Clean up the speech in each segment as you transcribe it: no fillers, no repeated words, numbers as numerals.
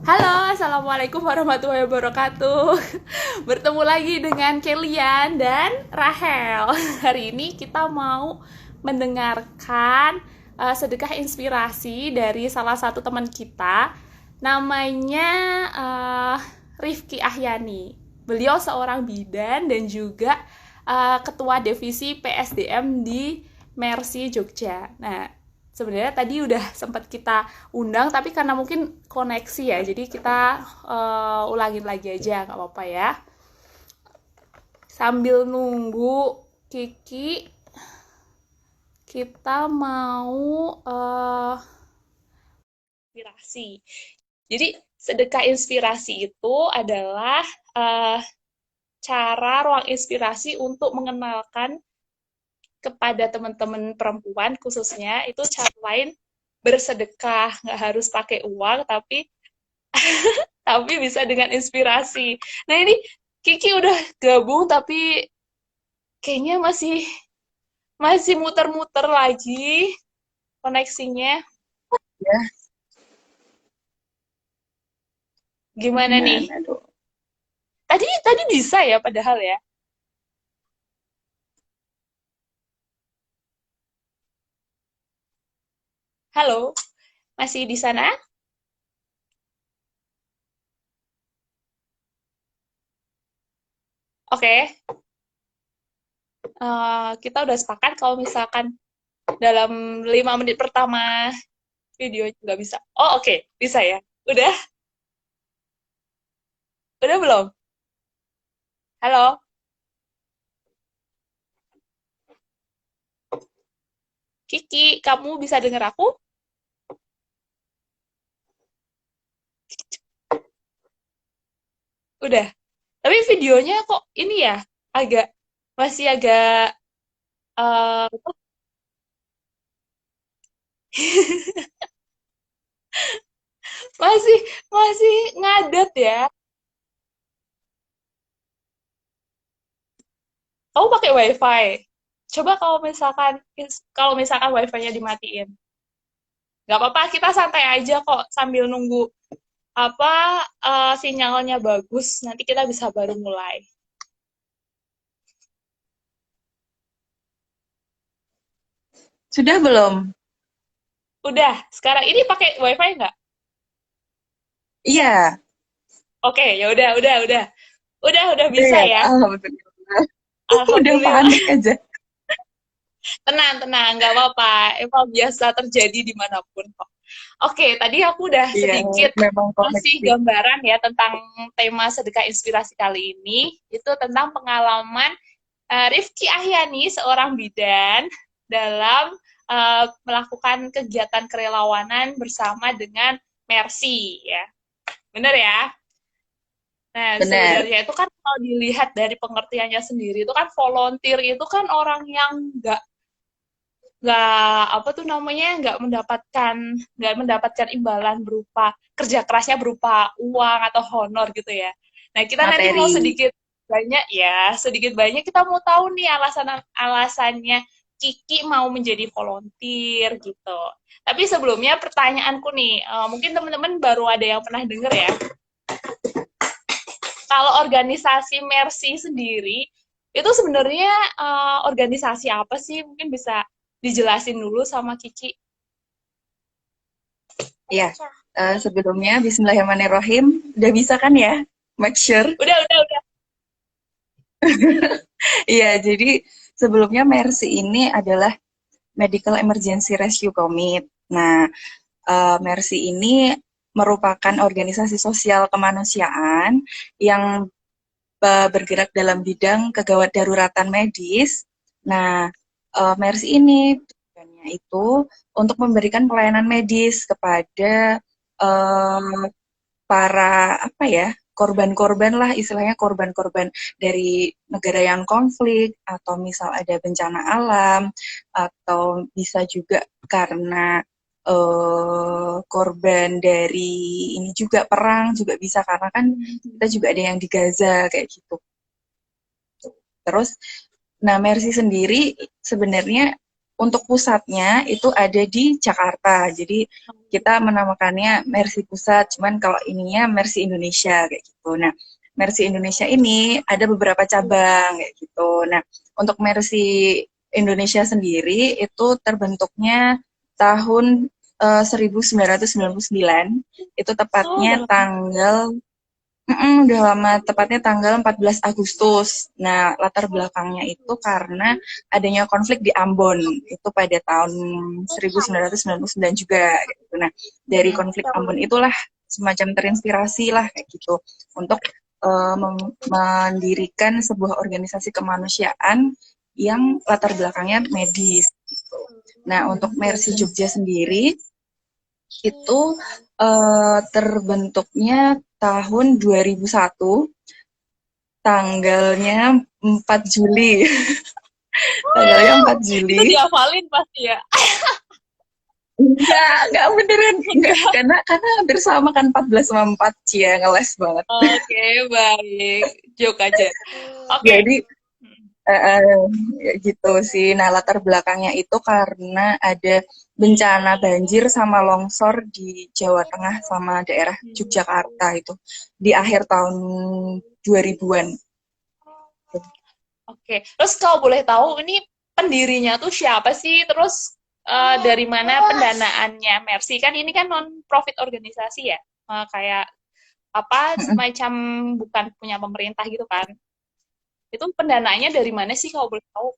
Halo, Assalamualaikum warahmatullahi wabarakatuh. Bertemu lagi dengan Kelian dan Rahel. Hari ini kita mau mendengarkan sedekah inspirasi dari salah satu teman kita. Namanya Rifki Ahyani. Beliau seorang bidan dan juga ketua divisi PSDM di Mercy Jogja. Nah, sebenarnya tadi udah sempat kita undang tapi karena mungkin koneksi ya jadi kita ulangin lagi aja nggak apa-apa ya, sambil nunggu Kiki kita mau inspirasi. Jadi sedekah inspirasi itu adalah uh, cara ruang inspirasi untuk mengenalkan kepada teman-teman perempuan khususnya itu cara lain bersedekah, nggak harus pakai uang tapi bisa dengan inspirasi. Nah ini Kiki udah gabung tapi kayaknya masih masih muter-muter lagi koneksinya. Ya, Gimana nih? gimana dong? Tadi tadi bisa ya padahal ya. Halo, masih di sana? Oke, kita udah sepakat kalau misalkan dalam 5 menit pertama video nggak bisa. Oh oke, bisa ya. Udah? Udah belum? Halo, Kiki, kamu bisa dengar aku? Udah. Tapi videonya kok ini ya, agak masih agak eh, masih masih ngadet ya. Kamu pakai WiFi. Coba kalau misalkan WiFi-nya dimatiin. Nggak apa-apa, kita santai aja kok sambil nunggu apa sinyalnya bagus. Nanti kita bisa baru mulai. Sudah belum? Udah, sekarang ini pakai WiFi nggak? Iya, Oke, ya udah. Udah udah bisa ya. ya. Alhamdulillah. Udah Alhamdulillah. panik aja. Tenang, nggak apa-apa. Emang biasa terjadi dimanapun kok. Oke, tadi aku udah Iya, sedikit memang kasih koneksi. gambaran ya tentang tema sedekah inspirasi kali ini. Itu tentang pengalaman Rifki Ahyani, seorang bidan, dalam melakukan kegiatan kerelawanan bersama dengan Mercy, ya. Bener ya? Nah, Benar. sebenarnya itu kan kalau dilihat dari pengertiannya sendiri, itu kan volunteer itu kan orang yang nggak apa tuh namanya nggak mendapatkan imbalan berupa kerja kerasnya berupa uang atau honor gitu ya. Nah kita nanti mau Materi. sedikit banyak kita mau tahu nih alasannya Kiki mau menjadi volunteer gitu. Tapi sebelumnya pertanyaanku nih, mungkin teman-teman baru ada yang pernah dengar ya. Kalau organisasi Mercy sendiri itu sebenarnya organisasi apa sih? Mungkin bisa dijelasin dulu sama Kiki. Iya. Sebelumnya, Bismillahirrahmanirrahim. Udah bisa kan ya? Make sure. Udah. Iya, jadi sebelumnya Mercy ini adalah Medical Emergency Rescue Committee. Nah, Mercy ini merupakan organisasi sosial kemanusiaan yang bergerak dalam bidang kegawat daruratan medis. Nah, Mercy ini tujuannya itu untuk memberikan pelayanan medis kepada eh, para apa ya, korban-korban lah, istilahnya korban-korban dari negara yang konflik atau misal ada bencana alam atau bisa juga karena korban dari ini juga perang juga bisa karena kan kita juga ada yang di Gaza kayak gitu. Terus, nah Mercy sendiri sebenarnya untuk pusatnya itu ada di Jakarta. Jadi kita menamakannya Mercy Pusat, cuman kalau ininya Mercy Indonesia kayak gitu. Nah, Mercy Indonesia ini ada beberapa cabang kayak gitu. Nah, untuk Mercy Indonesia sendiri itu terbentuknya tahun 1999. Itu Oh, tepatnya udah lama. tanggal udah lama, tepatnya tanggal 14 Agustus. Nah, latar belakangnya itu karena adanya konflik di Ambon itu pada tahun 1999 juga gitu. Nah, dari konflik Ambon itulah semacam terinspirasi lah kayak gitu untuk mendirikan sebuah organisasi kemanusiaan yang latar belakangnya medis gitu. Nah, untuk Mercy Jogja sendiri itu terbentuknya tahun 2001, tanggalnya 4 Juli. Tanggalnya 4 Itu Juli. dihafalin pasti ya. Enggak beneran. Enggak, Enggak. karena hampir sama kan 14 sama 4 Cia, ngeles banget. Oke, baik. Joke aja. Oke. Jadi ya gitu sih. Nah, latar belakangnya itu karena ada bencana banjir sama longsor di Jawa Tengah sama daerah Yogyakarta itu di akhir tahun 2000-an. Oke. Terus kalau boleh tahu ini pendirinya tuh siapa sih? Terus dari mana pendanaannya Mercy? Kan ini kan non profit organisasi ya. Kayak apa semacam bukan punya pemerintah gitu kan. Itu pendanaannya dari mana sih kalau boleh tahu?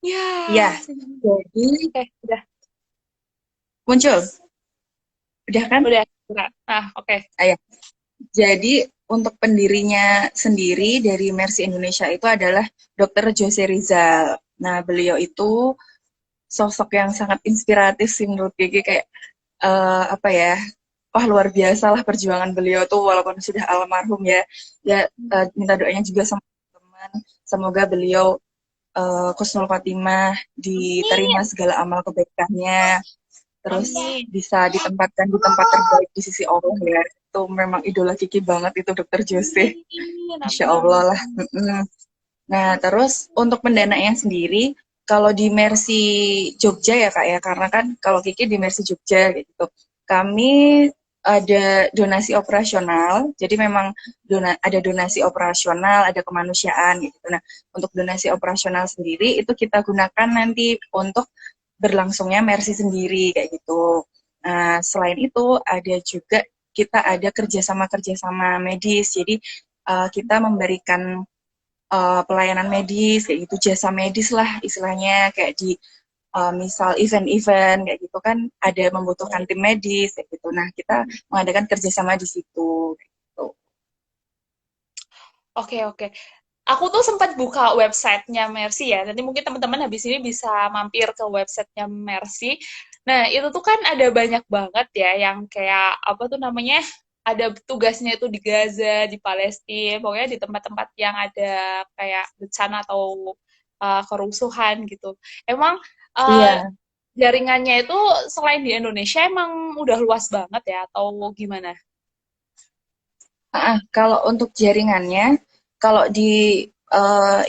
Ya, Ya, jadi oke, udah, muncul. Udah kan? udah. Nah, oke. Ayo. Jadi untuk pendirinya sendiri dari Mercy Indonesia itu adalah Dr. Jose Rizal. Nah, beliau itu sosok yang sangat inspiratif sih menurut Gigi, kayak apa ya? Wah, luar biasa lah perjuangan beliau tuh walaupun sudah almarhum ya. Ya minta doanya juga sama teman. Semoga beliau Husnul Khotimah, diterima Amin, segala amal kebaikannya, terus amin, bisa ditempatkan di tempat terbaik di sisi Allah ya. Itu memang idola Kiki banget itu Dokter Jose. amin, Masya amin, Allah lah. amin. Nah, terus untuk pendanaannya sendiri, kalau di Mercy Jogja ya Kak ya, karena kan kalau Kiki di Mercy Jogja gitu, kami ada donasi operasional, jadi memang ada donasi operasional, ada kemanusiaan gitu. Nah, untuk donasi operasional sendiri itu kita gunakan nanti untuk berlangsungnya Mercy sendiri kayak gitu. Nah, selain itu ada juga kita ada kerjasama-kerjasama medis, jadi kita memberikan pelayanan medis kayak gitu, jasa medis lah istilahnya, kayak di misal event-event kayak gitu kan ada membutuhkan tim medis kayak gitu. Nah, kita mengadakan kerjasama di situ kayak gitu. Oke, oke. Aku tuh sempat buka websitenya Mercy ya. Nanti mungkin teman-teman habis ini bisa mampir ke websitenya Mercy. Nah, itu tuh kan ada banyak banget ya yang kayak apa tuh namanya? Ada tugasnya itu di Gaza, di Palestina, pokoknya di tempat-tempat yang ada kayak bencana atau kerusuhan gitu. Emang uh, Iya. jaringannya itu selain di Indonesia emang udah luas banget ya atau gimana? Kalau untuk jaringannya, kalau di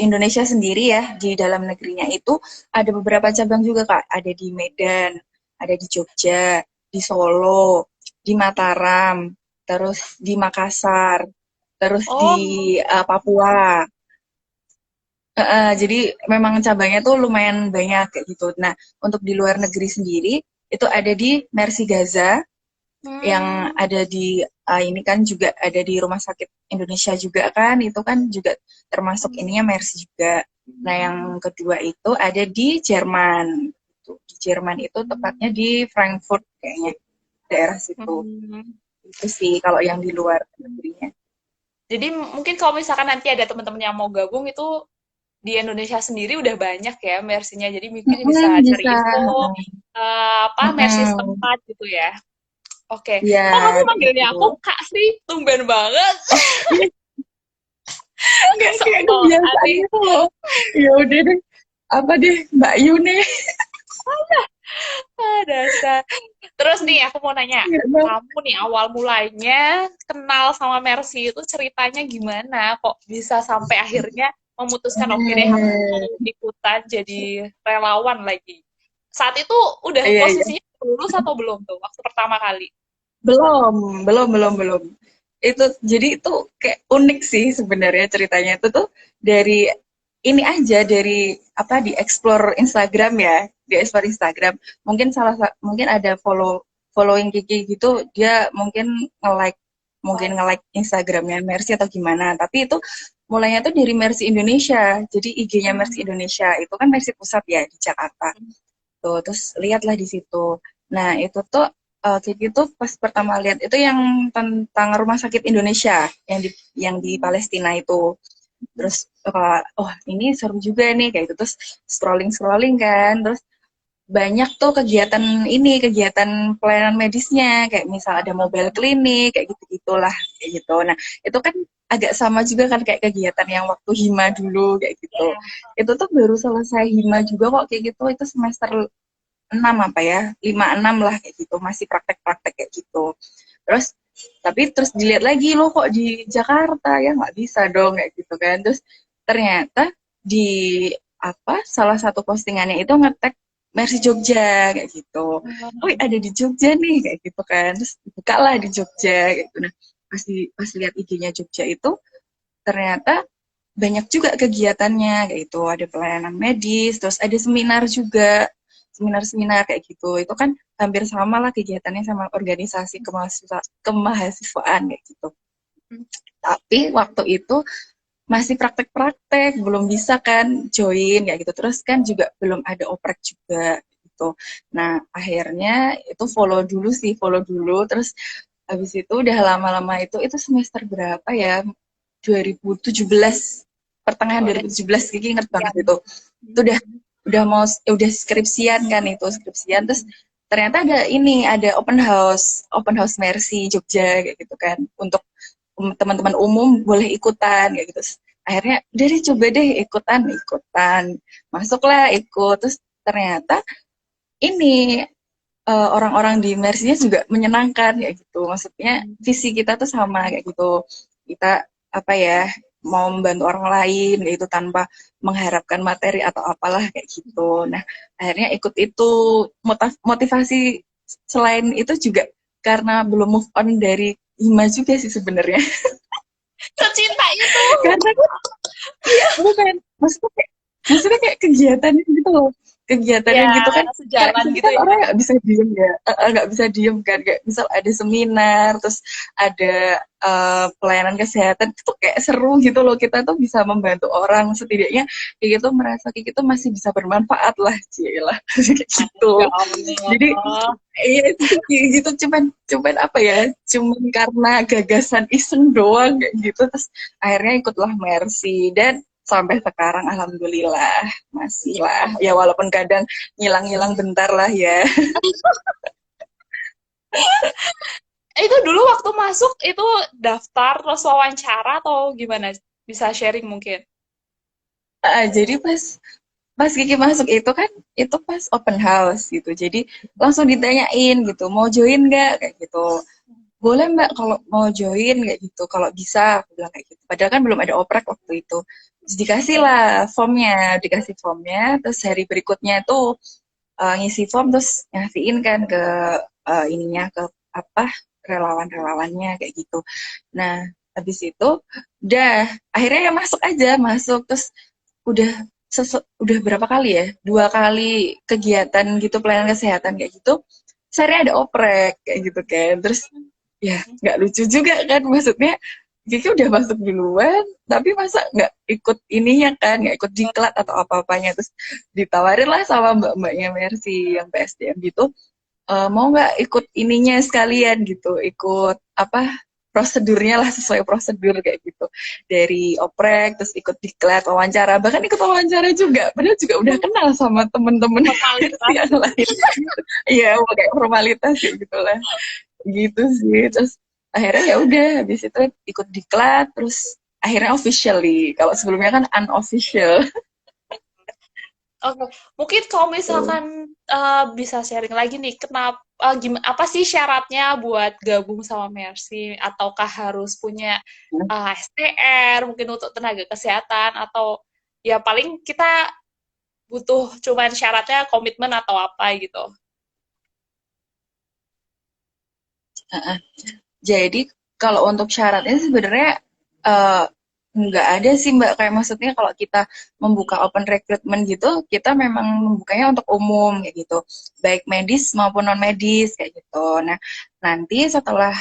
Indonesia sendiri ya, di dalam negerinya itu ada beberapa cabang juga Kak. Ada di Medan, ada di Jogja, di Solo, di Mataram, terus di Makassar, terus di Oh, Papua. Jadi memang cabangnya tuh lumayan banyak kayak gitu. Nah, untuk di luar negeri sendiri, itu ada di Mercy Gaza, yang hmm. ada di ini kan juga ada di Rumah Sakit Indonesia juga kan, itu kan juga termasuk ininya Mercy juga. Nah, yang kedua itu ada di Jerman. Di Jerman itu tepatnya di Frankfurt kayaknya, daerah situ. Hmm. Itu sih kalau yang di luar negerinya. Jadi mungkin kalau misalkan nanti ada teman-teman yang mau gabung itu di Indonesia sendiri udah banyak ya mersinya. Jadi mungkin bisa cari Bisa. info apa mersi Mm-mm. setempat gitu ya. Oke. Ya, Kok kamu kayak manggilnya gitu. aku Kak Sri? Tumben banget. Nggak Sok kayak tau kebiasaan nih. gitu loh. Ya udah deh. Apa deh, Mbak Yune? Dasar. Terus nih aku mau nanya, Nggak tahu. kamu nih awal mulainya kenal sama Mercy itu ceritanya gimana? Kok bisa sampai akhirnya memutuskan oke deh aku mau ikutan jadi relawan lagi. Saat itu udah Iya, iya. posisinya lulus atau belum tuh waktu pertama kali? Belum. Itu jadi itu kayak unik sih sebenarnya ceritanya itu tuh dari ini aja dari apa di explore Instagram ya, di explore Instagram. Mungkin ada following Kiki gitu, dia mungkin nge-like Instagramnya Mercy atau gimana. Tapi itu mulainya tuh dari Mercy Indonesia. Jadi IG-nya Mercy Indonesia itu kan Mercy Pusat ya di Jakarta. Tuh, terus lihatlah di situ. Nah, itu tuh Kiki tuh pas pertama lihat itu yang tentang Rumah Sakit Indonesia yang di Palestina itu. Terus oh ini seru juga nih kayak gitu terus scrolling kan terus banyak tuh kegiatan pelayanan medisnya kayak misal ada mobile klinik kayak gitu gitulah kayak gitu. Nah itu kan agak sama juga kan kayak kegiatan yang waktu hima dulu kayak gitu. Itu tuh baru selesai hima juga kok kayak gitu itu semester 6 apa ya 5-6 lah kayak gitu masih praktek-praktek kayak gitu. Terus dilihat lagi loh kok di Jakarta ya nggak bisa dong kayak gitu kan terus ternyata di apa salah satu postingannya itu ngetek Mercy Jogja kayak gitu. Oh ada di Jogja nih kayak gitu kan terus buka lah di Jogja kayak gitu. Nah pas lihat IG-nya Jogja itu ternyata banyak juga kegiatannya kayak gitu ada pelayanan medis terus ada seminar juga seminar-seminar kayak gitu itu kan hampir sama lah kegiatannya sama organisasi kemahasiswaan kayak gitu tapi waktu itu masih praktek-praktek belum bisa kan join kayak gitu terus kan juga belum ada oprek juga gitu nah akhirnya itu follow dulu terus habis itu udah lama-lama itu semester berapa ya 2017 pertengahan 2017 Kiki inget banget itu udah skripsian kan itu skripsian terus ternyata ada open house Mercy Jogja kayak gitu kan untuk teman-teman umum boleh ikutan kayak gitu terus, akhirnya udah deh coba deh ikutan masuklah ikut terus ternyata ini orang-orang di Mercy-nya juga menyenangkan kayak gitu maksudnya visi kita tuh sama kayak gitu kita apa ya mau membantu orang lain kayak gitu tanpa mengharapkan materi atau apalah kayak gitu nah akhirnya ikut itu motivasi selain itu juga karena belum move on dari Hima juga sih sebenarnya Secinta itu. karena iya bukan maksudnya kayak kegiatannya gitu loh kegiatannya Ya, gitu kan kayak sejalan kita gitu kan ya. orang nggak bisa diem ya nggak bisa diem kan kayak misal ada seminar terus ada pelayanan kesehatan itu kayak seru gitu loh kita tuh bisa membantu orang setidaknya kayak gitu merasa kayak gitu masih bisa bermanfaat lah cielah kayak gitu Ya jadi Allah. iya itu kayak gitu cuman apa ya cuman karena gagasan iseng doang kayak gitu terus akhirnya ikutlah Mercy dan sampai sekarang alhamdulillah masih lah ya walaupun kadang ngilang-ngilang bentar lah ya. Itu dulu waktu masuk itu daftar terus wawancara atau gimana? Bisa sharing mungkin. Jadi pas pas Kiki masuk itu kan itu pas open house gitu jadi langsung ditanyain gitu mau join nggak kayak gitu boleh mbak kalau mau join kayak gitu kalau bisa aku bilang kayak gitu padahal kan belum ada oprek waktu itu terus dikasih formnya terus hari berikutnya tuh ngisi form terus ngasihin kan ke ininya ke apa relawan-relawannya kayak gitu nah habis itu udah akhirnya ya masuk terus udah udah berapa kali ya 2 kali kegiatan gitu pelayanan kesehatan kayak gitu sehari ada oprek kayak gitu kan terus ya nggak lucu juga kan maksudnya Kiki udah masuk duluan tapi masa nggak ikut ininya kan nggak ikut diklat atau apa-apanya terus ditawarin lah sama mbak-mbaknya Mercy yang PSDM gitu mau nggak ikut ininya sekalian gitu ikut apa prosedurnya lah sesuai prosedur kayak gitu dari oprek terus ikut diklat wawancara bahkan ikut wawancara juga padahal juga udah kenal sama temen-temen Formalitas. yang lain iya kayak formalitas kayak gitulah gitu sih terus akhirnya ya udah habis itu ikut diklat terus akhirnya officially kalau sebelumnya kan unofficial. Oke, mungkin kalau misalkan bisa sharing lagi nih, kenapa gimana apa sih syaratnya buat gabung sama Mercy? Ataukah harus punya STR mungkin untuk tenaga kesehatan atau ya paling kita butuh cuman syaratnya komitmen atau apa gitu. Heeh. Jadi kalau untuk syaratnya sebenarnya eh, nggak ada sih Mbak. Kayak maksudnya kalau kita membuka open recruitment gitu, kita memang membukanya untuk umum kayak gitu, baik medis maupun non medis kayak gitu. Nah, nanti setelah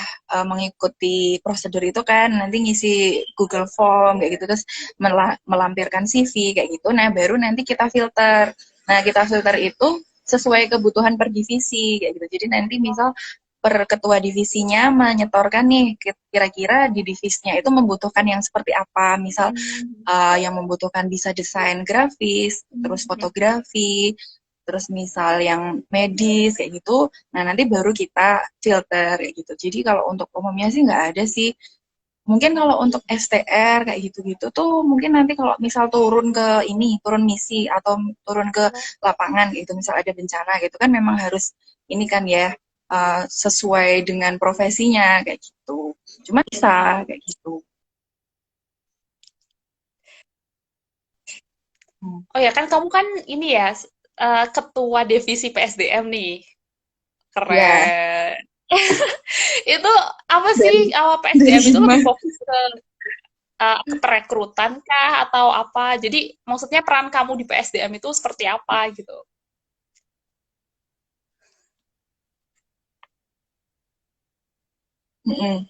mengikuti prosedur itu kan, nanti ngisi Google Form kayak gitu, terus melampirkan CV kayak gitu. Nah, baru nanti kita filter. Nah, kita filter itu sesuai kebutuhan per divisi kayak gitu. Jadi nanti misal per ketua divisinya menyetorkan nih kira-kira di divisinya itu membutuhkan yang seperti apa. Misal Hmm. yang membutuhkan bisa desain grafis, terus fotografi, terus misal yang medis kayak gitu. Nah, nanti baru kita filter kayak gitu. Jadi kalau untuk umumnya sih nggak ada sih. Mungkin kalau untuk STR kayak gitu-gitu tuh mungkin nanti kalau misal turun ke ini, turun misi atau turun ke lapangan gitu, misal ada bencana gitu kan memang harus ini kan ya sesuai dengan profesinya kayak gitu. Cuma bisa kayak gitu. Hmm. Oh ya kan kamu kan ini ya ketua divisi PSDM nih. Ya, Keren. Itu apa sih dari dari PSDM itu lebih lima. fokus ke perekrutan kah atau apa? Jadi maksudnya peran kamu di PSDM itu seperti apa gitu? Mm-mm.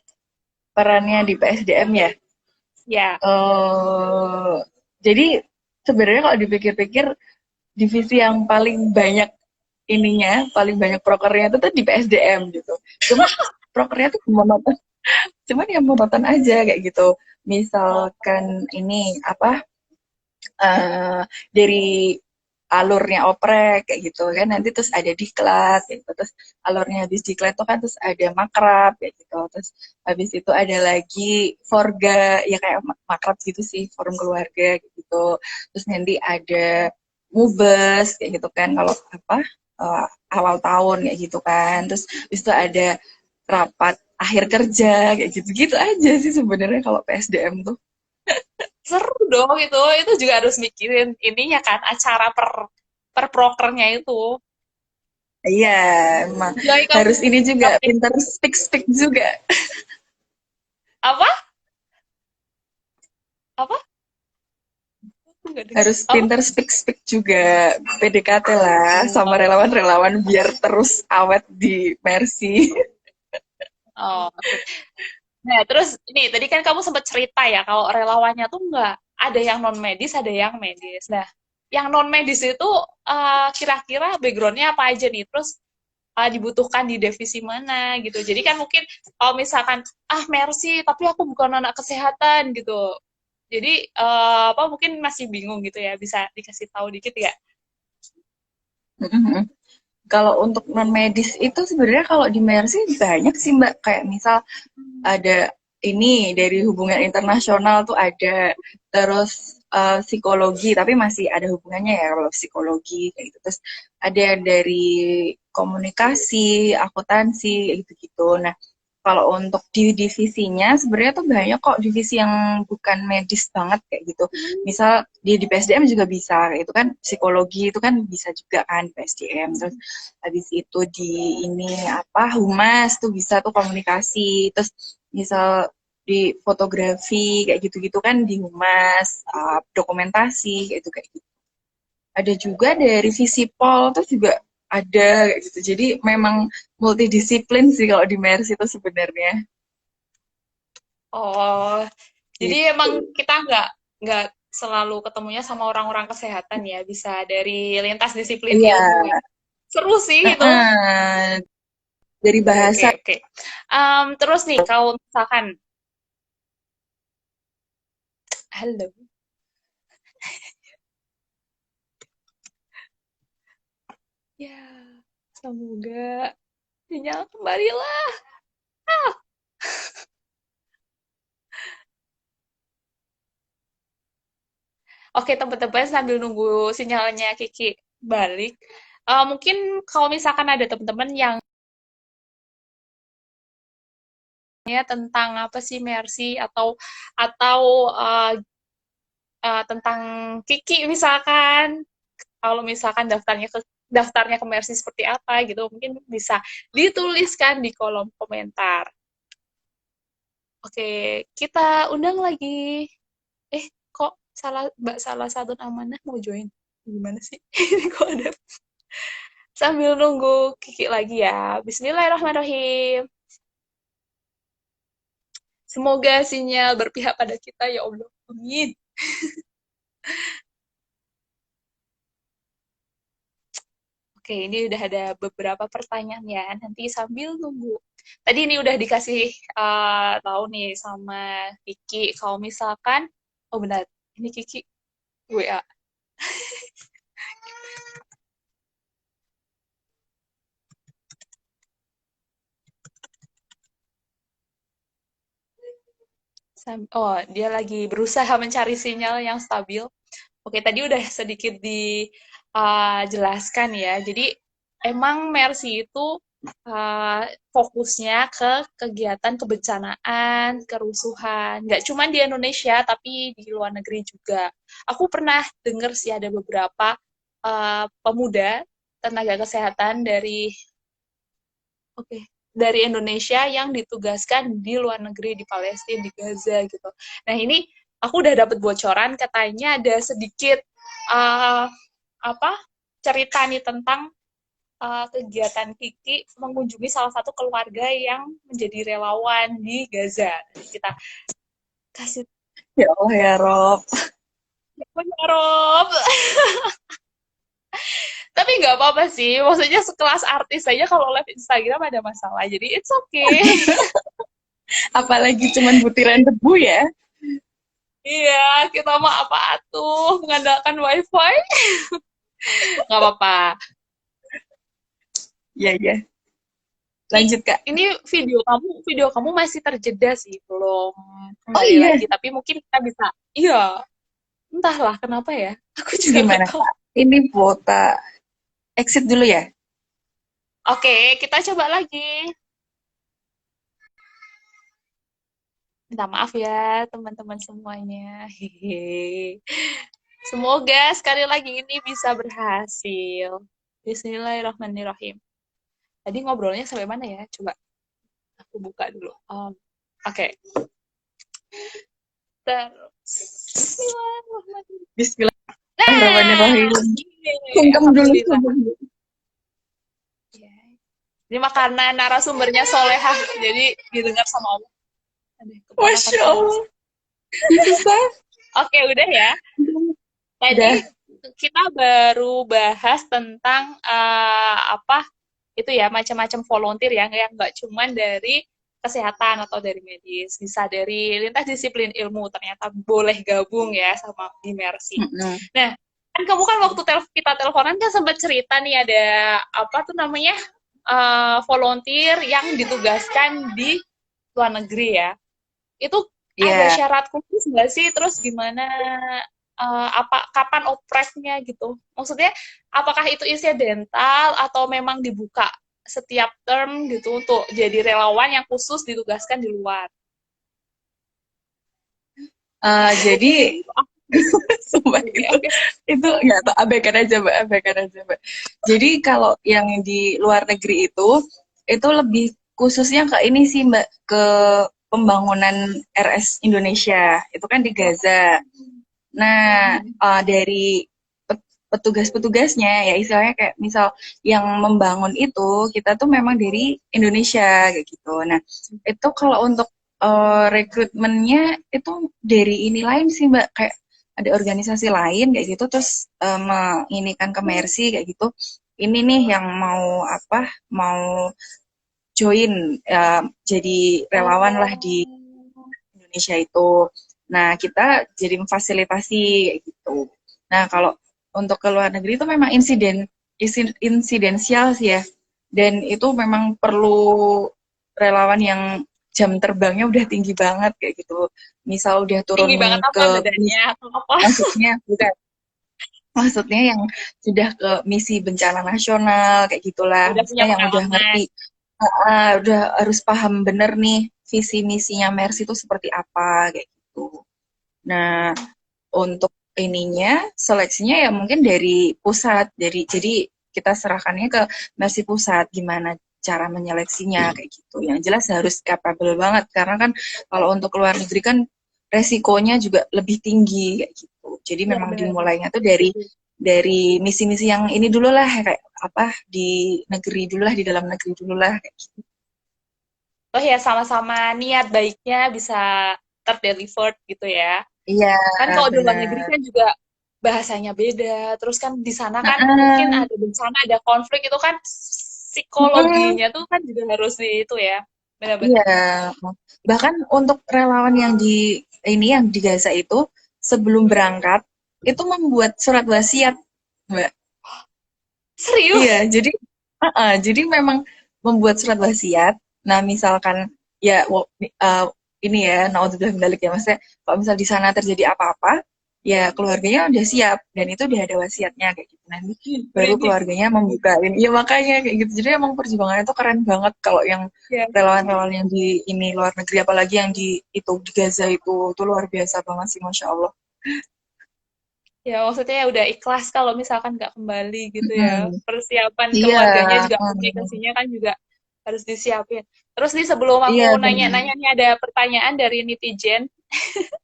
Perannya di PSDM ya. Ya. eh jadi sebenarnya kalau dipikir-pikir divisi yang paling banyak ininya, paling banyak prokernya itu tuh di PSDM gitu. Cuma prokernya tuh monoton, cuman yang monoton aja kayak gitu. Misalkan ini apa dari alurnya oprek kayak gitu kan nanti terus ada diklat kayak gitu terus alurnya habis diklat tuh kan terus ada makrab kayak gitu terus habis itu ada lagi forga ya kayak makrab gitu sih forum keluarga kayak gitu terus nanti ada mubes kayak gitu kan kalau apa uh, awal tahun kayak gitu kan terus habis itu ada rapat akhir kerja kayak gitu-gitu aja sih sebenarnya kalau PSDM tuh. Seru dong itu. Itu juga harus mikirin ininya kan acara per prokernya itu. Iya, emang Jadi kamu harus ini juga siapin pinter speak juga. apa? Apa? Aku nggak dengar. Harus Apa? pinter speak juga. PDKT lah sama Oh, relawan-relawan biar terus awet di Mercy. oh. Nah, terus ini tadi kan kamu sempat cerita ya kalau relawannya tuh nggak ada yang non medis, ada yang medis. Nah, yang non medis itu kira-kira backgroundnya apa aja nih? Terus dibutuhkan di divisi mana gitu. Jadi kan mungkin kalau misalkan Mercy, tapi aku bukan anak kesehatan gitu. Jadi apa mungkin masih bingung gitu ya? Bisa dikasih tahu dikit ya? Kalau untuk non medis itu sebenarnya kalau di Mercy banyak sih Mbak. Kayak misal ada ini dari hubungan internasional tuh ada terus psikologi tapi masih ada hubungannya ya kalau psikologi kayak gitu terus ada dari komunikasi akuntansi kayak gitu-gitu nah kalau untuk di divisinya sebenarnya tuh banyak kok divisi yang bukan medis banget kayak gitu misal di PSDM juga bisa kayak itu kan psikologi itu kan bisa juga kan di PSDM terus habis itu di ini apa humas tuh bisa tuh komunikasi terus misal di fotografi kayak gitu-gitu kan di humas dokumentasi kayak gitu ada juga dari Visipol tuh juga ada kayak gitu jadi memang multidisiplin sih kalau di MERS itu sebenarnya Oh, jadi gitu emang kita nggak selalu ketemunya sama orang-orang kesehatan ya, bisa dari lintas disiplin iya ilmu ya. Seru sih itu. dari Oke, oke, bahasa. oke. Terus nih, kalau misalkan, halo, ya, semoga sinyal kembalilah. Oke, teman-teman sambil nunggu sinyalnya Kiki balik, mungkin kalau misalkan ada teman-teman yang ya tentang apa sih Mercy atau tentang Kiki misalkan, kalau misalkan daftarnya ke Mercy seperti apa gitu, mungkin bisa dituliskan di kolom komentar. Oke, kita undang lagi. Kok salah satu amanah mau join? Gimana sih? Ini kok ada sambil nunggu Kiki lagi ya. Bismillahirrahmanirrahim. Semoga sinyal berpihak pada kita ya Allah. Amin. Oke, ini udah ada beberapa pertanyaan ya. Nanti sambil nunggu. Tadi ini udah dikasih tahu nih sama Kiki. Kalau misalkan, oh benar, ini Kiki WA. Oh, dia lagi berusaha mencari sinyal yang stabil. Oke, tadi udah sedikit dijelaskan ya. Jadi emang Mercy itu fokusnya ke kegiatan kebencanaan, kerusuhan. Nggak cuma di Indonesia, tapi di luar negeri juga. Aku pernah dengar sih ada beberapa pemuda tenaga kesehatan dari Indonesia yang ditugaskan di luar negeri, di Palestina, di Gaza gitu. Nah ini aku udah dapat bocoran, katanya ada sedikit uh, apa cerita nih tentang kegiatan Kiki mengunjungi salah satu keluarga yang menjadi relawan di Gaza. Kita kasih Ya Allah ya Rob. ya Rob. Tapi nggak apa-apa sih, maksudnya sekelas artis aja kalau live Instagram ada masalah, jadi it's okay. Apalagi cuman butiran debu ya. Iya, kita mah apa tuh mengandalkan wifi. Nggak apa-apa. Iya, iya. Lanjut, Kak. Ini video kamu masih terjeda sih, belum Oh kembali iya, lagi. Tapi mungkin kita bisa, iya, entahlah kenapa ya. Aku juga nggak gimana, tahu. Kak? Ini kuota exit dulu ya? Oke, kita coba lagi. Minta maaf ya teman-teman semuanya. Hehehe. Semoga sekali lagi ini bisa berhasil. Bismillahirrahmanirrahim. Tadi ngobrolnya sampai mana ya? Coba aku buka dulu. Oke. Terus. Bismillahirrahmanirrahim. Sungkem dulu, Alhamdulillah. sungkem dulu. Ini karena narasumbernya solehah, jadi didengar sama Allah. Masya Allah. Susah. Oke, udah ya. Tadi Udah. kita baru bahas tentang apa itu ya, macam-macam volunteer yang nggak cuman dari kesehatan atau dari medis, bisa dari lintas disiplin ilmu, ternyata boleh gabung ya sama di Mercy. Nah, kan kamu kan waktu kita teleponan kan sempat cerita nih ada apa tuh namanya volunteer yang ditugaskan di luar negeri ya. Itu ada syarat khusus nggak sih? Terus gimana kapan opreknya gitu? Maksudnya apakah itu insidental atau memang dibuka setiap term gitu untuk jadi relawan yang khusus ditugaskan di luar? Jadi sumpah itu nggak tahu, abaikan aja Mbak. Jadi kalau yang di luar negeri itu lebih khususnya ke ini sih Mbak, ke pembangunan RS Indonesia itu kan di Gaza. Nah dari petugas-petugasnya ya istilahnya kayak misal yang membangun itu kita tuh memang dari Indonesia kayak gitu. Nah itu kalau untuk rekrutmennya itu dari ini lain sih Mbak, kayak ada organisasi lain kayak gitu terus menginikan ke Mercy kayak gitu. Ini nih yang mau join jadi relawan lah di Indonesia itu. Nah kita jadi memfasilitasi kayak gitu. Nah kalau untuk ke luar negeri itu memang insidensial sih ya, dan itu memang perlu relawan yang jam terbangnya udah tinggi banget kayak gitu. Misal udah turun Tinggi banget apa bedanya atau apa? Maksudnya yang sudah ke misi bencana nasional kayak gitulah. Maksudnya yang udah ngerti, udah harus paham bener nih visi misinya Mercy itu seperti apa kayak gitu. Nah untuk ininya seleksinya ya mungkin dari pusat, jadi kita serahkannya ke Mercy pusat gimana cara menyeleksinya kayak gitu. Yang jelas harus capable banget karena kan kalau untuk luar negeri kan resikonya juga lebih tinggi kayak gitu. Jadi Iya memang benar-benar. dimulainya tuh dari misi-misi yang ini dulu lah kayak apa di negeri dulu lah di dalam negeri dulu lah kayak gitu. Oh ya sama-sama niat baiknya bisa terdelivered gitu ya. Iya, Kan kalau di luar negeri benar. kan juga bahasanya beda. Terus kan di sana kan mungkin Heeh. ada bencana, ada konflik itu kan Mm-mm. psikologinya tuh kan juga harus di itu ya. Iya, Benar-benar. bahkan untuk relawan yang di ini yang di Gaza itu sebelum berangkat itu membuat surat wasiat, Mbak. Iya, Serius? jadi memang membuat surat wasiat. Nah, misalkan ya ini ya naudzubillah min dzalik ya maksudnya kalau misal di sana terjadi apa-apa, ya keluarganya udah siap dan itu udah ada wasiatnya kayak gitu. Nanti baru Merinding. keluarganya membukain. Iya makanya kayak gitu. Jadi emang perjuangannya itu keren banget kalau yang Ya. relawan-relawan yang di ini luar negeri apalagi yang di Gaza itu luar biasa banget sih Masya Allah. Ya, maksudnya ya udah ikhlas kalau misalkan nggak kembali gitu ya. Mm-mm. Persiapan Iya, keluarganya juga, mm. komunikasinya kan juga harus disiapin. Terus nih sebelum aku Iya benar. nanya-nanya nih ada pertanyaan dari netizen,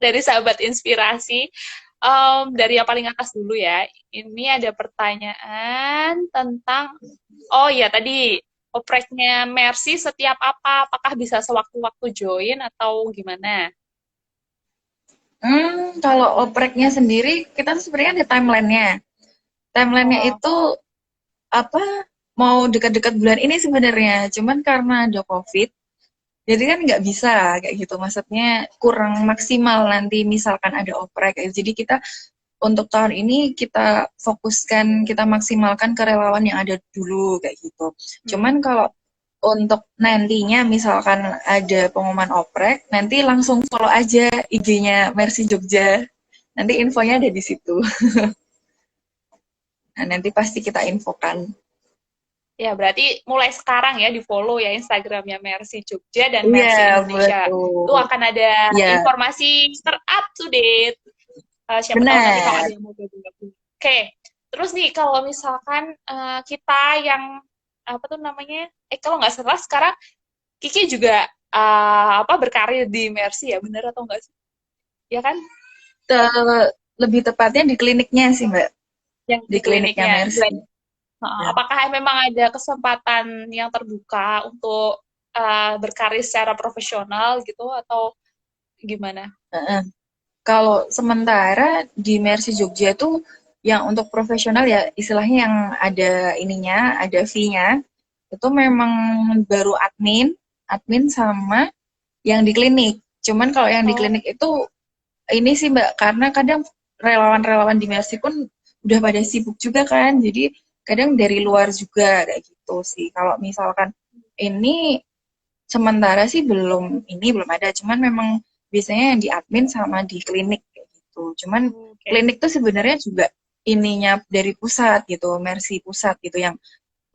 dari sahabat inspirasi. Dari yang paling atas dulu ya. Ini ada pertanyaan tentang, oh ya tadi, opreknya Mercy setiap apa? Apakah bisa sewaktu-waktu join atau gimana? Kalau opreknya sendiri kita tuh sebenarnya ada timelinenya. Timelinenya Oh, itu apa mau dekat-dekat bulan ini sebenarnya, cuman karena ada COVID, jadi kan nggak bisa kayak gitu. Maksudnya kurang maksimal nanti misalkan ada oprek. Jadi kita untuk tahun ini kita fokuskan, kita maksimalkan ke relawan yang ada dulu kayak gitu. Cuman hmm. kalau untuk nantinya misalkan ada pengumuman oprek, nanti langsung follow aja IG-nya Mercy Jogja. Nanti infonya ada di situ. Nah, nanti pasti kita infokan. Ya, berarti mulai sekarang ya di-follow ya Instagramnya Mercy Jogja dan Iya, Mercy Indonesia. Itu betul. akan ada Iya, informasi ter-up to date. Siapa tahu nanti kalau ada benar. yang mau gabung-gabung. Oke, terus nih kalau misalkan kita yang apa tuh namanya? Kalau nggak salah sekarang Kiki juga apa berkarir di Mercy ya, bener atau enggak sih? Ya kan? Lebih tepatnya di kliniknya sih, Mbak. Yang Di di kliniknya kliniknya. Mercy. Ya. Apakah memang ada kesempatan yang terbuka untuk berkarir secara profesional gitu atau gimana? Heeh. Kalau sementara di Mercy Jogja itu yang untuk profesional ya istilahnya yang ada ininya, ada fee-nya, itu memang baru admin sama yang di klinik. Cuman kalau yang di Oh, klinik itu ini sih Mbak, karena kadang relawan-relawan di Mercy pun udah pada sibuk juga kan, jadi kadang dari luar juga kayak gitu sih. Kalau misalkan ini sementara sih belum ada, cuman memang biasanya yang di admin sama di klinik kayak gitu. Cuman oke. klinik tuh sebenarnya juga ininya dari pusat gitu, Mercy pusat gitu yang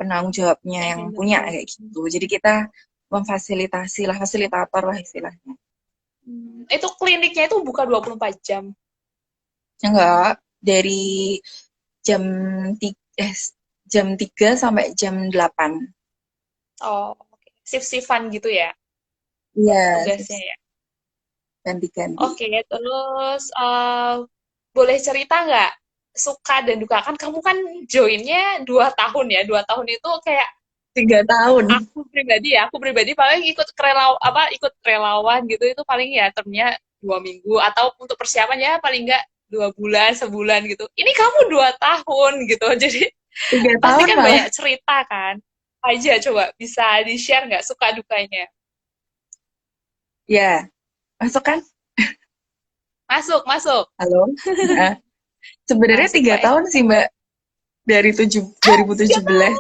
penanggung jawabnya Yang yang punya handle. kayak gitu. Jadi kita memfasilitasi lah, fasilitator lah istilahnya. Itu kliniknya itu buka 24 jam. Enggak, dari jam 3, jam 3 sampai jam 8. Oh, oke. Shift-shiftan gitu ya Iya, tugasnya ya. ganti-ganti. Oke, terus boleh cerita nggak suka dan duka kan kamu kan joinnya 2 tahun ya. 2 tahun itu kayak 3 tahun. aku pribadi paling ikut relawan gitu itu paling ya termnya 2 minggu atau untuk persiapan ya paling nggak 2 bulan sebulan gitu ini kamu 2 tahun gitu jadi tiga pasti tahun kan malah. banyak cerita kan aja coba bisa di share nggak suka dukanya Ya, masuk kan? masuk masuk Halo? Nah, sebenarnya masuk tiga Mbak tahun sih Mbak, dari 2017.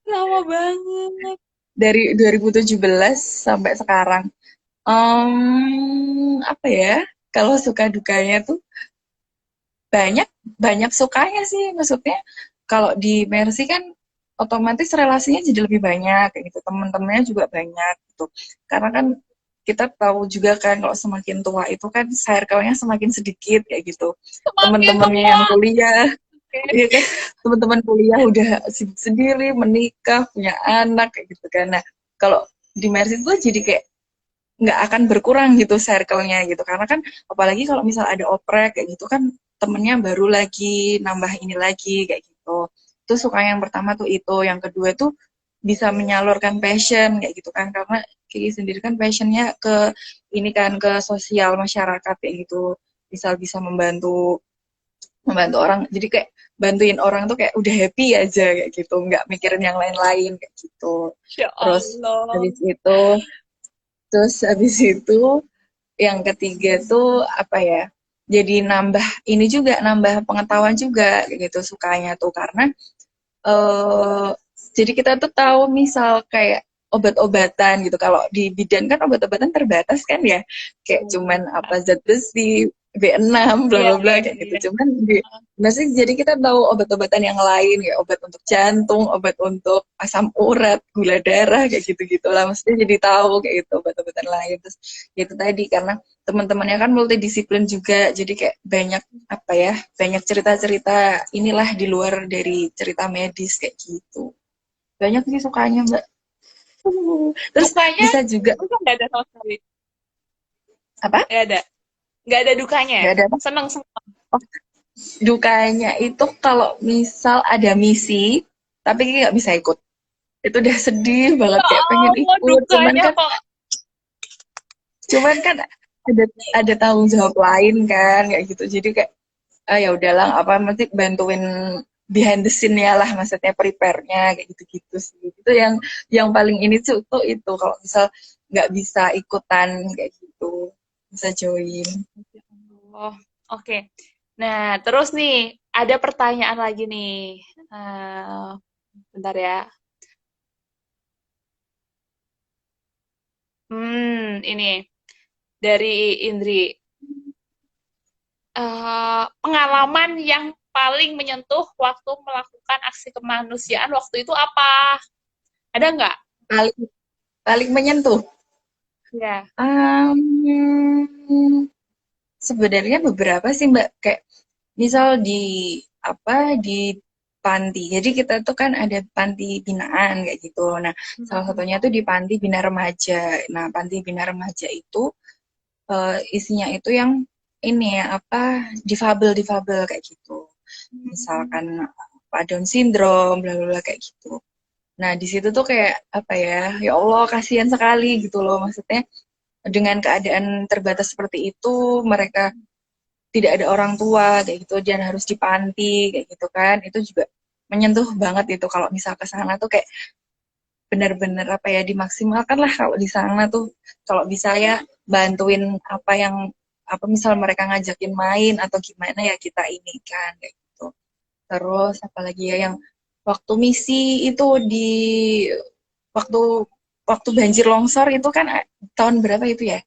lama banget Dari 2017 sampai sekarang. Apa ya? Kalau suka dukanya tuh banyak banyak sukanya sih. Maksudnya kalau di Mercy kan otomatis relasinya jadi lebih banyak kayak gitu. Teman-temannya juga banyak gitu. Karena kan kita tahu juga kan kalau semakin tua itu kan circle-nya semakin sedikit kayak gitu. Semakin Teman-temannya tua. yang kuliah, Oke. iya kan, teman-teman kuliah udah sibuk sendiri, menikah, punya anak kayak gitu kan. Nah, kalau di Mercy itu jadi kayak nggak akan berkurang gitu circle-nya gitu. Karena kan apalagi kalau misal ada oprek kayak gitu kan temennya baru lagi, nambah ini lagi kayak gitu. Itu suka yang pertama tuh itu, yang kedua tuh bisa menyalurkan passion kayak gitu kan. Karena Kiki sendiri kan passionnya ke ini kan ke sosial masyarakat kayak gitu. Bisa membantu membantu orang. Jadi kayak bantuin orang tuh kayak udah happy aja kayak gitu, nggak mikirin yang lain-lain kayak gitu. Ya Terus Allah. habis itu habis itu yang ketiga tuh apa ya? Jadi nambah ini juga, nambah pengetahuan juga kayak gitu sukanya tuh karena eh jadi kita tuh tahu misal kayak obat-obatan gitu. Kalau di bidan kan obat-obatan terbatas kan ya. Kayak cuman apa zat besi, B6, bla Iya, bla bla iya, kayak iya. gitu. Cuman di Maksudnya jadi kita tahu obat-obatan yang lain kayak obat untuk jantung, obat untuk asam urat, gula darah kayak gitu-gitu lah. Maksudnya jadi tahu kayak gitu obat-obatan lain. Terus itu tadi karena teman-temannya kan multidisiplin juga. Jadi kayak banyak apa ya, banyak cerita-cerita inilah di luar dari cerita medis kayak gitu. Banyak sih sukanya, Mbak. Terus Dukanya, bisa juga duka nggak ada sama sekali. apa? Nggak ada. Nggak ada dukanya. Nggak ada apa? Seneng semua. Oh, dukanya itu kalau misal ada misi, tapi nggak bisa ikut. Itu udah sedih banget Ya kayak pengen Allah, ikut, dukanya kok. cuman kan ada tanggung jawab lain kan kayak gitu. Jadi kayak ya udahlah apa mesti bantuin behind the scene-nya lah maksudnya prepare-nya kayak gitu-gitu sih. Itu yang paling ini tuh itu kalau misal nggak bisa ikutan kayak gitu bisa join. Ya Allah. Oke. Nah, terus nih, ada pertanyaan lagi nih. Bentar ya. Ini dari Indri. Pengalaman yang paling menyentuh waktu melakukan aksi kemanusiaan waktu itu apa? Ada nggak? Paling paling menyentuh. Ya. Sebenarnya beberapa sih Mbak, kayak misal di apa di panti. Jadi kita tuh kan ada panti binaan kayak gitu. Nah, salah satunya tuh di panti bina remaja. Nah, panti bina remaja itu isinya itu yang ini ya apa difabel-difabel kayak gitu. Misalkan apa Down syndrome, bla bla bla kayak gitu. Nah, di situ tuh kayak apa ya Allah kasihan sekali gitu loh maksudnya dengan keadaan terbatas seperti itu mereka tidak ada orang tua kayak gitu dan harus di panti kayak gitu kan itu juga menyentuh banget itu kalau misal ke sana tuh kayak benar-benar apa ya dimaksimalkan lah kalau di sana tuh kalau bisa ya bantuin apa yang apa misal mereka ngajakin main atau gimana ya kita ini kan kayak gitu. Terus apalagi ya yang waktu misi itu di waktu waktu banjir longsor itu kan tahun berapa itu ya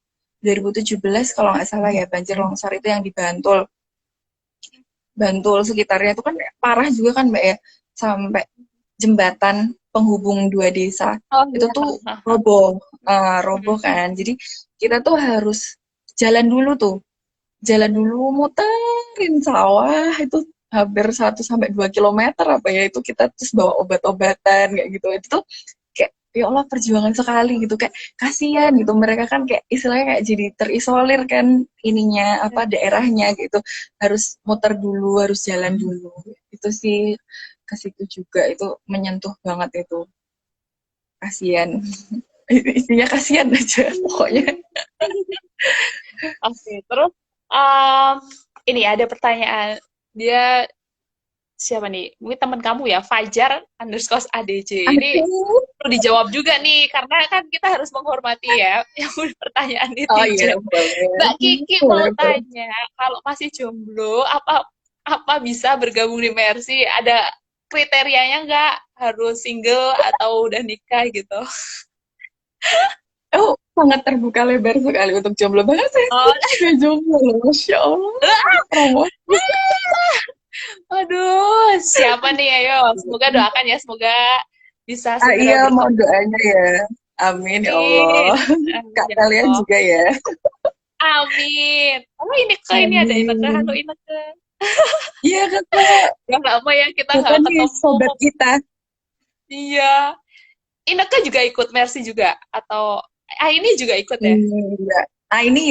2017 kalau nggak salah ya banjir longsor itu yang di Bantul. Bantul sekitarnya itu kan parah juga kan Mbak ya sampai jembatan penghubung dua desa Oh itu iya. tuh roboh kan jadi kita tuh harus jalan dulu tuh jalan dulu muterin sawah itu hampir 1 sampai 2 kilometer apa ya itu kita terus bawa obat-obatan kayak gitu itu tuh kayak ya Allah perjuangan sekali gitu kayak kasihan gitu mereka kan kayak istilahnya kayak jadi terisolir kan ininya apa daerahnya gitu harus muter dulu harus jalan dulu itu sih ke situ juga itu menyentuh banget itu kasihan isinya kasihan aja pokoknya. Oke, terus um, ini ada pertanyaan. Dia siapa nih? Mungkin teman kamu ya, Fajar underscore ADJ. Ini Aduh. perlu dijawab juga nih, karena kan kita harus menghormati ya yang udah pertanyaan Oh iya netizen. boleh Mbak Kiki mau boleh boleh. tanya, kalau masih jomblo, apa bisa bergabung di Mercy? Ada kriterianya nggak? Harus single atau udah nikah gitu? Oh, sangat terbuka lebar sekali untuk jomblo. Bahkan saya Oh, sendiri juga jomblo loh. Masya Allah. Promosi. aduh, siapa nih? Ayo, semoga doakan ya, semoga bisa segera Iya, mau bertemu. doanya ya. Amin ya Allah. Amin. Amin Kak ya kalian Allah. juga ya. Amin. Oh ini ada Ineke, halo Amin. Ineke. Iya kakak, Udah lama ya kita kakak nggak nih ketemu. sobat kita. Iya. Ineke juga ikut Mercy juga atau ini juga ikut ya? Iya. Nah ini